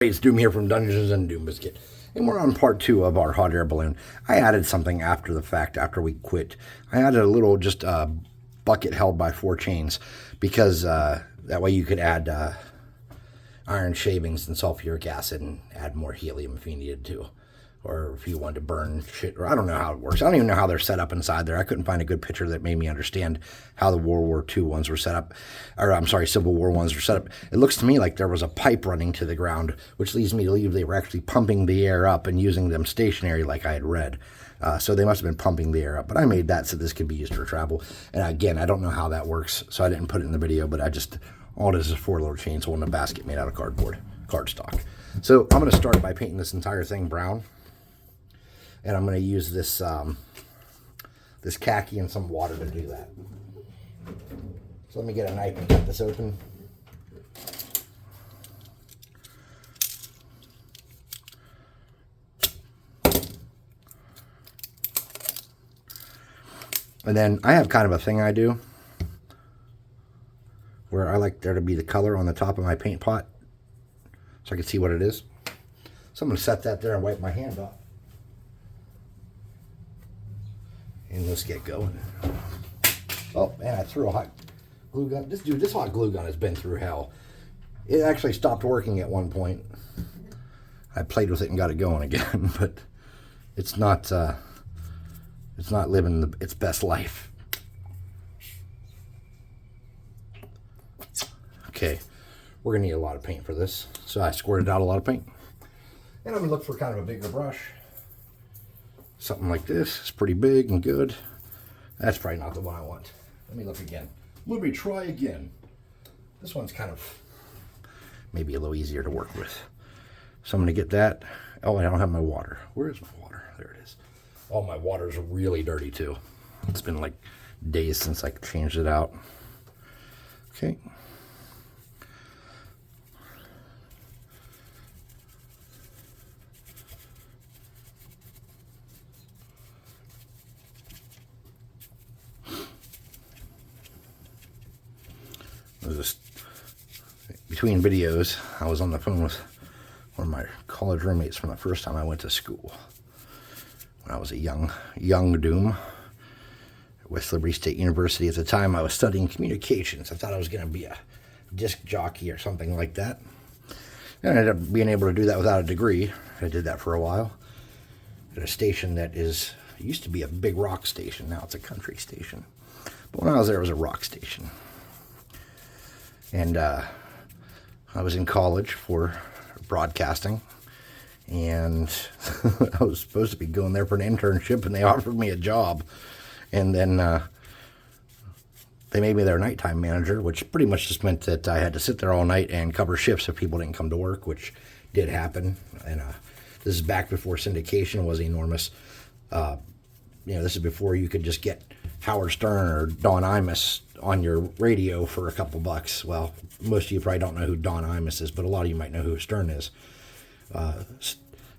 It's Doom here from Dungeons and Doom Biscuit, and we're on part 2 of our hot air balloon. I added something after the fact, after we quit. I added a little just bucket held by 4 chains, because that way you could add iron shavings and sulfuric acid and add more helium if you needed to, or if you wanted to burn shit, or I don't know how it works. I don't even know how they're set up inside there. I couldn't find a good picture that made me understand how the World War II ones were set up, or I'm sorry, Civil War ones were set up. It looks to me like there was a pipe running to the ground, which leads me to believe they were actually pumping the air up and using them stationary like I had read. So they must have been pumping the air up, but I made that so this could be used for travel. And again, I don't know how that works, so I didn't put it in the video, but all it is 4 little chains holding a basket made out of cardstock. So I'm going to start by painting this entire thing brown. And I'm going to use this this khaki and some water to do that. So let me get a knife and cut this open. And then I have kind of a thing I do where I like there to be the color on the top of my paint pot so I can see what it is. So I'm going to set that there and wipe my hand off. And let's get going. Oh, man, I threw a hot glue gun. This hot glue gun has been through hell. It actually stopped working at one point. I played with it and got it going again, but it's not living its best life. Okay, we're gonna need a lot of paint for this. So I squirted out a lot of paint. And I'm gonna look for kind of a bigger brush. Something like this. It's pretty big and good. That's probably not the one I want. Let me look again. Let me try again. This one's kind of maybe a little easier to work with. So I'm going to get that. Oh, I don't have my water. Where is my water? There it is. Oh, my water's really dirty too. It's been like days since I changed it out. Okay. Between videos, I was on the phone with one of my college roommates from the first time I went to school. When I was a young Doom at West Liberty State University. At the time, I was studying communications. I thought I was going to be a disc jockey or something like that. And I ended up being able to do that without a degree. I did that for a while at a station that used to be a big rock station. Now it's a country station. But when I was there, it was a rock station. And I was in college for broadcasting, and I was supposed to be going there for an internship, and they offered me a job. And then they made me their nighttime manager, which pretty much just meant that I had to sit there all night and cover shifts if people didn't come to work, which did happen. And this is back before syndication was enormous. This is before you could just get Howard Stern or Don Imus on your radio for a couple bucks. Well, most of you probably don't know who Don Imus is, but a lot of you might know who Stern is.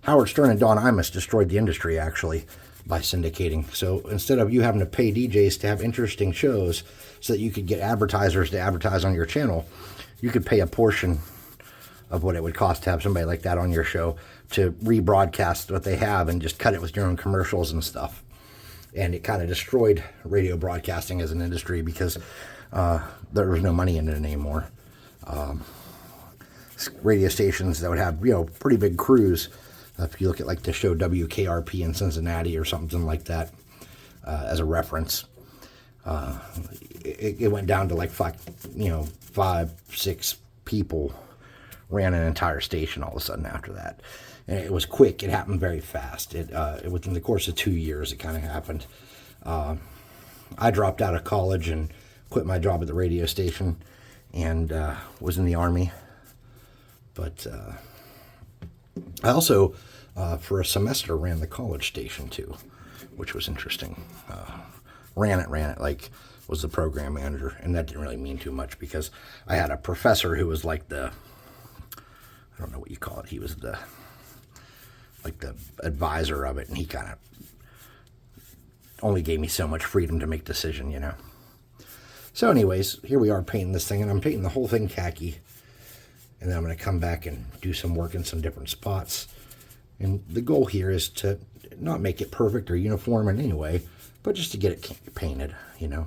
Howard Stern and Don Imus destroyed the industry, actually, by syndicating. So instead of you having to pay DJs to have interesting shows so that you could get advertisers to advertise on your channel, you could pay a portion of what it would cost to have somebody like that on your show to rebroadcast what they have and just cut it with your own commercials and stuff. And it kind of destroyed radio broadcasting as an industry because there was no money in it anymore. Radio stations that would have, pretty big crews. If you look at like the show WKRP in Cincinnati or something like that, as a reference, it went down to like 5, 6 people ran an entire station all of a sudden after that. And it was quick. It happened very fast. Within the course of 2 years, it kind of happened. I dropped out of college and quit my job at the radio station and was in the Army. But I also, for a semester, ran the college station too, which was interesting. Ran it, like was the program manager. And that didn't really mean too much because I had a professor who was like I don't know what you call it. He was the advisor of it, and he kind of only gave me so much freedom to make decision. So anyways, here we are painting this thing, and I'm painting the whole thing khaki. And then I'm going to come back and do some work in some different spots. And the goal here is to not make it perfect or uniform in any way, but just to get it painted, you know.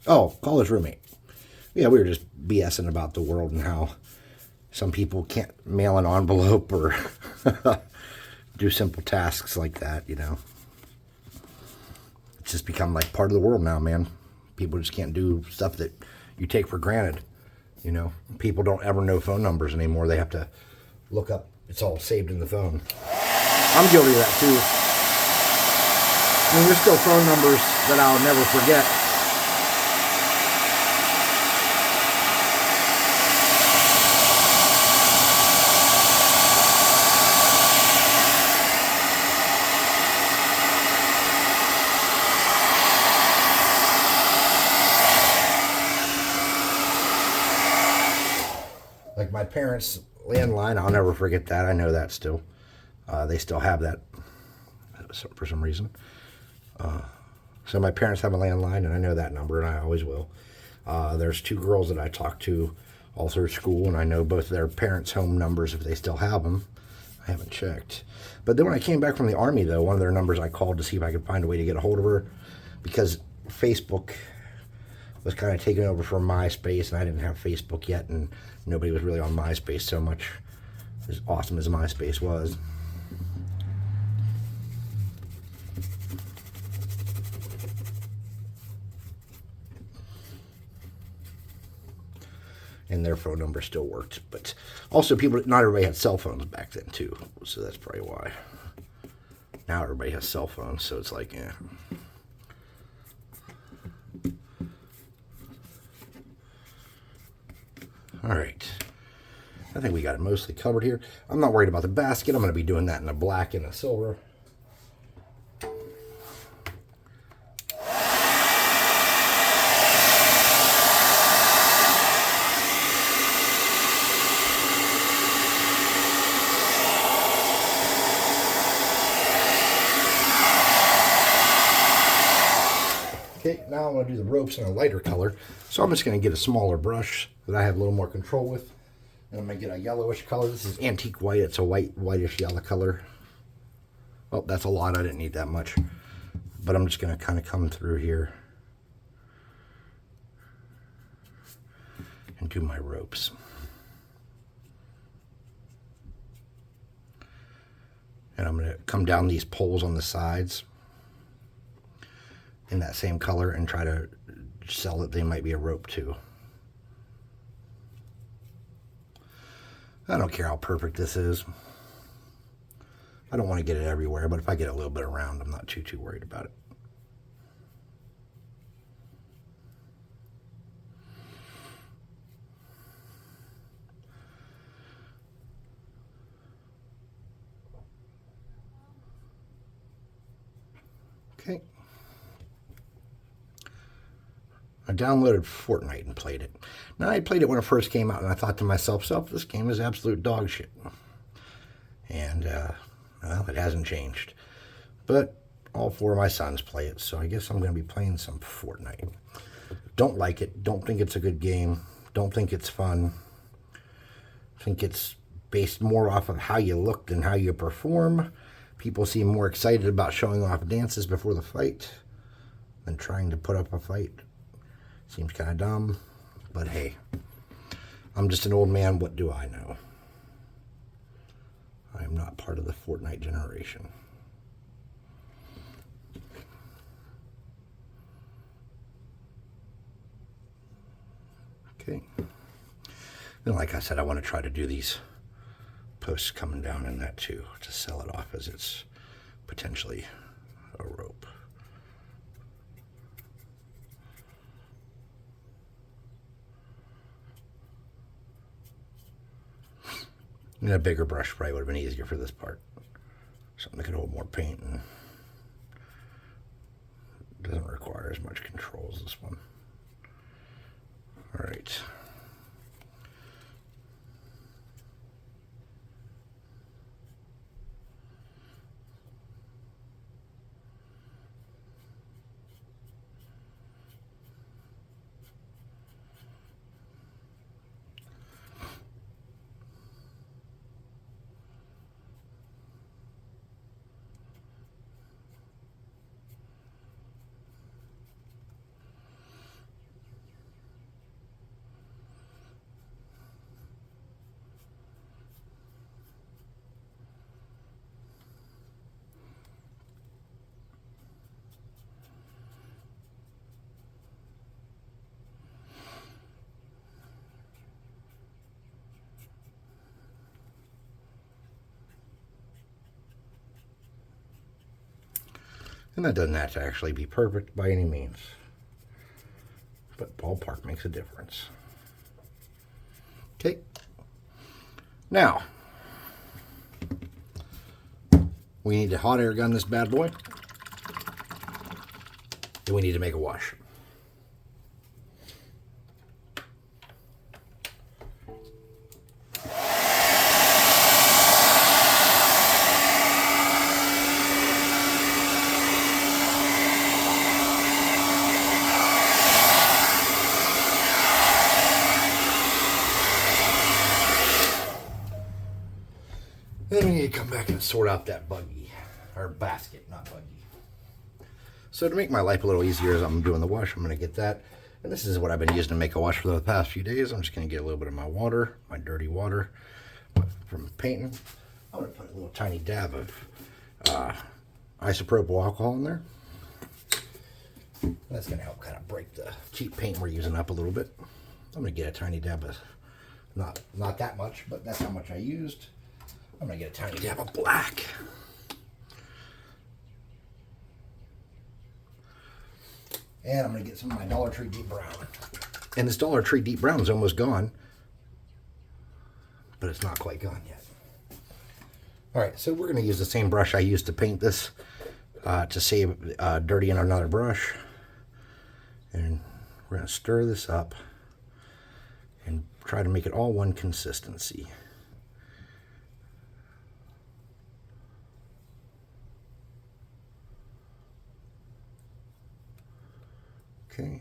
Oh, college roommate. Yeah, we were just BSing about the world and how some people can't mail an envelope or do simple tasks like that, you know. It's just become like part of the world now, man. People just can't do stuff that you take for granted, you know. People don't ever know phone numbers anymore. They have to look up. It's all saved in the phone. I'm guilty of that, too. I mean, there's still phone numbers that I'll never forget. Like my parents' landline, I'll never forget that. I know that still. They still have that for some reason. So my parents have a landline, and I know that number, and I always will. There's 2 girls that I talk to all through school, and I know both their parents' home numbers if they still have them. I haven't checked. But then when I came back from the Army, though, one of their numbers I called to see if I could find a way to get a hold of her, because Facebook was kind of taken over from MySpace, and I didn't have Facebook yet, and nobody was really on MySpace so much, as awesome as MySpace was. And their phone number still worked, but also not everybody had cell phones back then too, so that's probably why. Now everybody has cell phones, so it's like, yeah. All right, I think we got it mostly covered here. I'm not worried about the basket. I'm going to be doing that in a black and a silver. Okay, now I'm going to do the ropes in a lighter color. So I'm just going to get a smaller brush that I have a little more control with. And I'm going to get a yellowish color. This is antique white. It's a whitish yellow color. Oh, that's a lot. I didn't need that much. But I'm just going to kind of come through here and do my ropes. And I'm going to come down these poles on the sides in that same color and try to sell that they might be a rope too. I don't care how perfect this is. I don't want to get it everywhere, but if I get a little bit around, I'm not too worried about it. Okay. I downloaded Fortnite and played it. Now, I played it when it first came out, and I thought to myself, this game is absolute dog shit. And, well, it hasn't changed. But all 4 of my sons play it, so I guess I'm going to be playing some Fortnite. Don't like it. Don't think it's a good game. Don't think it's fun. Think it's based more off of how you look than how you perform. People seem more excited about showing off dances before the fight than trying to put up a fight. Seems kind of dumb, but hey, I'm just an old man. What do I know? I am not part of the Fortnite generation. Okay. Then, like I said, I want to try to do these posts coming down in that too, to sell it off as it's potentially a rope. And a bigger brush probably would have been easier for this part. Something that could hold more paint and doesn't require as much control as this one. All right. And that doesn't have to actually be perfect by any means. But ballpark makes a difference. Okay. Now, we need to hot air gun this bad boy. And we need to make a wash. Then we need to come back and sort out that buggy, or basket, not buggy. So to make my life a little easier as I'm doing the wash, I'm going to get that. And this is what I've been using to make a wash for the past few days. I'm just going to get a little bit of my water, my dirty water from painting. I'm going to put a little tiny dab of isopropyl alcohol in there. That's going to help kind of break the cheap paint we're using up a little bit. I'm going to get a tiny dab of, not that much, but that's how much I used. I'm going to get a tiny dab of black. And I'm going to get some of my Dollar Tree Deep Brown. And this Dollar Tree Deep Brown is almost gone. But it's not quite gone yet. Alright, so we're going to use the same brush I used to paint this. To save dirty in another brush. And we're going to stir this up. And try to make it all one consistency. Okay.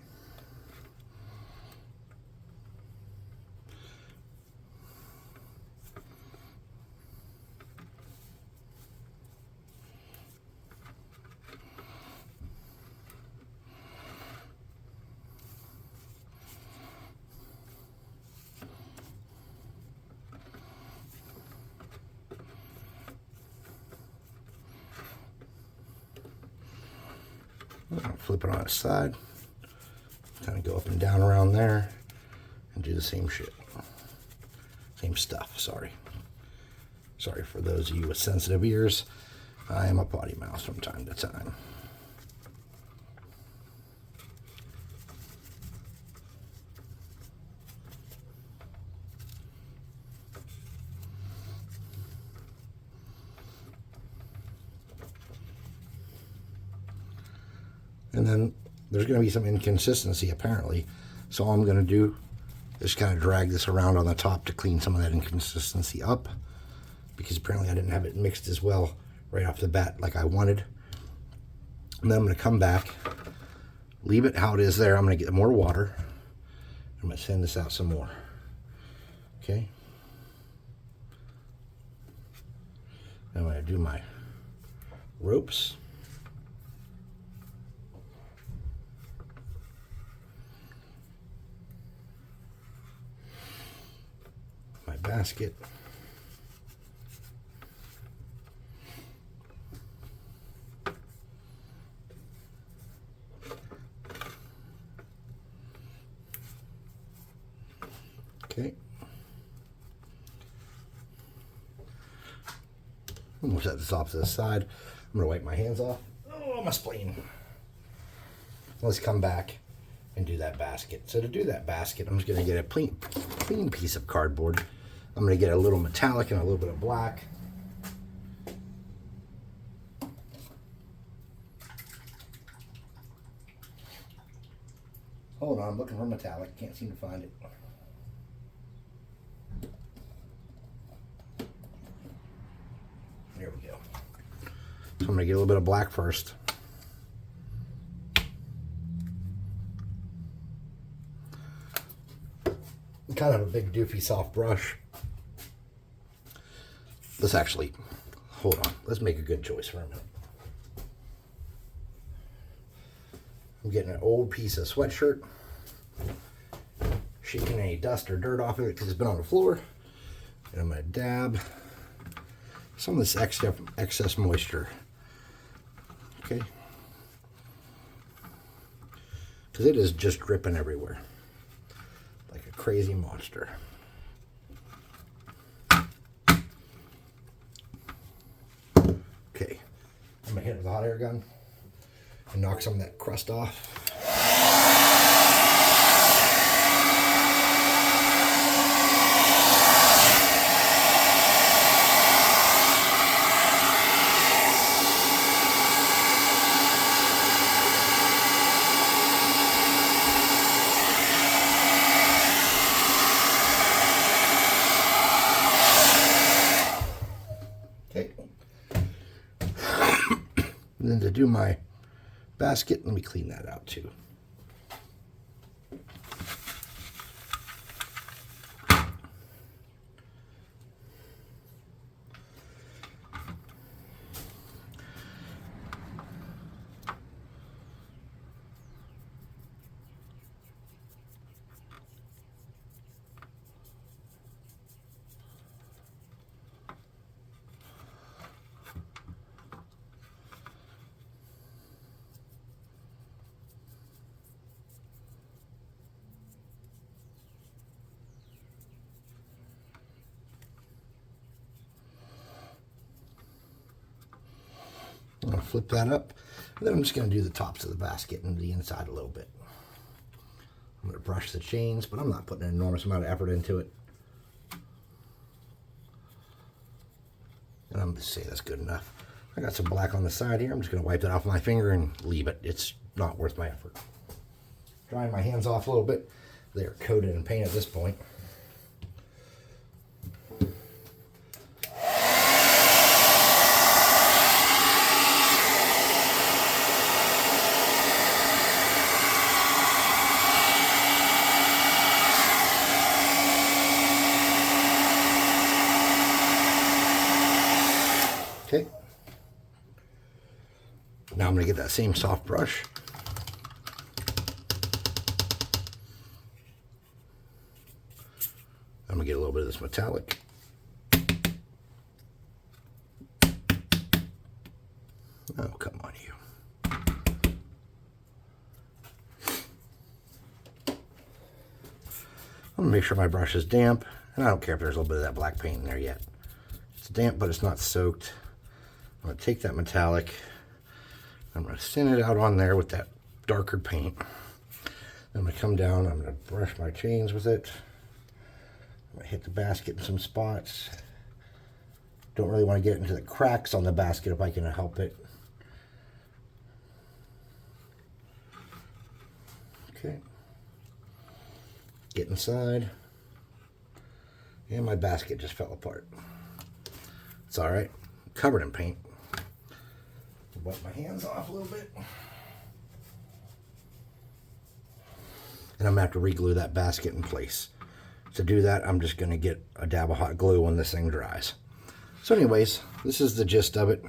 I'll flip it on its side. Kind of go up and down around there and do the same shit. Same stuff, sorry. Sorry for those of you with sensitive ears. I am a potty mouth from time to time. And then there's going to be some inconsistency apparently. So all I'm going to do is kind of drag this around on the top to clean some of that inconsistency up. Because apparently I didn't have it mixed as well right off the bat like I wanted. And then I'm going to come back, leave it how it is there. I'm going to get more water. I'm going to send this out some more. Okay. I'm going to do my ropes. My basket. Okay. I'm going to set this off to the side. I'm going to wipe my hands off. Oh, my spleen. Let's come back and do that basket. So to do that basket, I'm just going to get a clean piece of cardboard. I'm going to get a little metallic and a little bit of black. Hold on, I'm looking for metallic. Can't seem to find it. There we go. So I'm going to get a little bit of black first. Kind of a big doofy soft brush. Let's actually, hold on. Let's make a good choice for a minute. I'm getting an old piece of sweatshirt. Shaking any dust or dirt off of it because it's been on the floor. And I'm going to dab some of this excess moisture. Okay. Because it is just dripping everywhere. Like a crazy monster. Okay. I'm going to hit it with a hot air gun. and knock some of that crust off. Okay. And then to do my basket, let me clean that out too. I'm going to flip that up, and then I'm just going to do the tops of the basket and the inside a little bit. I'm going to brush the chains, but I'm not putting an enormous amount of effort into it. And I'm going to say that's good enough. I got some black on the side here. I'm just going to wipe that off my finger and leave it. It's not worth my effort. Drying my hands off a little bit. They're coated in paint at this point. Okay. Now I'm going to get that same soft brush. I'm going to get a little bit of this metallic. Oh, come on, you. I'm going to make sure my brush is damp, and I don't care if there's a little bit of that black paint in there yet. It's damp, but it's not soaked. I'm going to take that metallic, I'm going to thin it out on there with that darker paint. I'm going to come down, I'm going to brush my chains with it. I'm going to hit the basket in some spots. Don't really want to get into the cracks on the basket if I can help it. Okay. Get inside. And my basket just fell apart. It's alright. Covered in paint. Wipe my hands off a little bit. And I'm going to have to re-glue that basket in place. To do that, I'm just going to get a dab of hot glue when this thing dries. So anyways, this is the gist of it.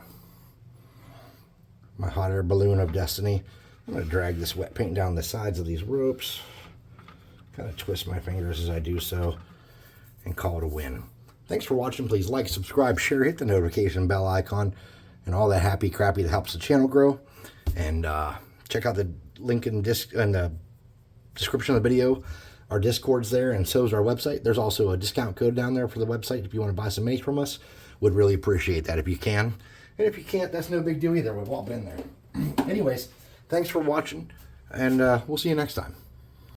My hot air balloon of destiny. I'm going to drag this wet paint down the sides of these ropes. Kind of twist my fingers as I do so. And call it a win. Thanks for watching. Please like, subscribe, share, hit the notification bell icon, and all that happy crappy that helps the channel grow. And check out the link in the description of the video. Our Discord's there, and so is our website. There's also a discount code down there for the website if you want to buy some mace from us. Would really appreciate that if you can. And if you can't, that's no big deal either. We've all been there. Anyways, thanks for watching, and we'll see you next time.